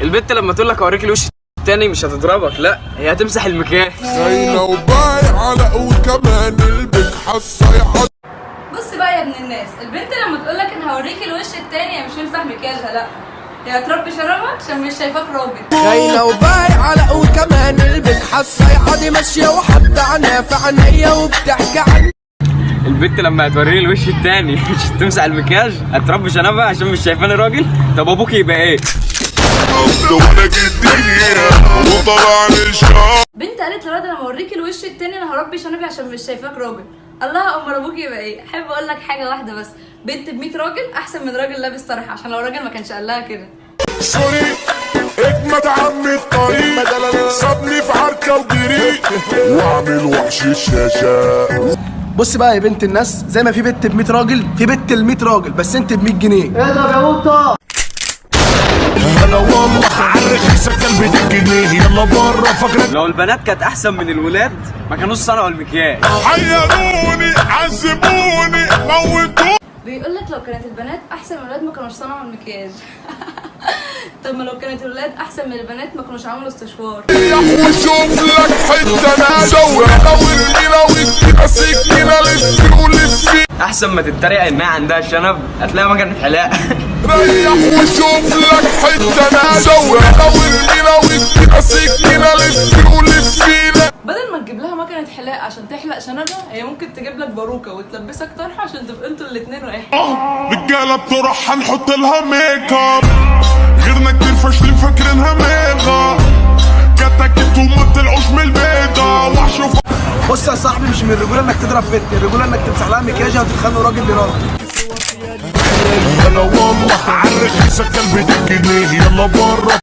البت لما تقول لك اوريك الوش التاني مش هتضربك، لا هي هتمسح المكياج. خاينة وبايع على وكمان البك حاسة. بص بقى يا ابن الناس، البنت لما تقول لك انا هوريك الوش التاني هي مش هينفع مكياجها، لا هي هتربي شرفك عشان مش شايفاك راجل. خاينة وبايع على وكمان البك حاسة عادي ماشية وحاطة عينيها في عينيا وبتحكي عن البت لما هتوريني الوش التاني مش هتمسح المكياج، هتربي شنبها عشان مش شايفاني راجل. طب ابوك يبقى ايه؟ بنت قالت لولاد لما اوريك الوش التاني انا هربي شنبي عشان مش شايفاك راجل. الله، امال ابوك يبقى ايه؟ احب اقول لك حاجه واحده بس، بنت ب 100 راجل احسن من راجل لابس طرح، عشان لو راجل ما كانش قال لها كده. سوري اجمد عم الطريق صابني في عركه وجري واعمل وحش الشاشه. بص بقى يا بنت الناس، زي ما في بنت ب 100 راجل في بنت ال 100 راجل، بس انت ب 100 جنيه. اضرب يا قطه. انا والله هعرف كلب الجنيه يلا بره فاكرك. لو البنات كانت احسن من الولاد ما كانوش صنعوا المكياج. حيروني عذبوني موتوني. بيقول لك لو كانت البنات احسن من الولاد ما كانوش صنعوا المكياج. طب ما لو كانت الولاد احسن من البنات ما كانوش عملوا استشوار. وشوف لك حته انا زوق لو المينا والسكينه سكينه لف ولف. احسن ما تتريق انها عندها شنب هتلاقيها ما كانت حلاقه. ريح وشوف لك حته انا زوق لو المينا والسكينه سكينه لف ولف. بدل ما تجيب لها مكنه حلاقه عشان تحلق شنبها، هي ممكن تجيب لك باروكه وتلبسك طرحه عشان تبقى انتوا الاثنين واحد. رجاله بتروح هنحط لها ميك اب، غيرنا كتير فاشلين فاكرينها ميغا. كتاكيت وما بتلعوش من البيضه وحش. بص يا صاحبي، مش من الرجوله انك تضرب بنت، الرجوله انك تمسح لها مكياجها وتتخانقوا راجل لراجل. انا والله هعرف كلب الجنيه يلا بره.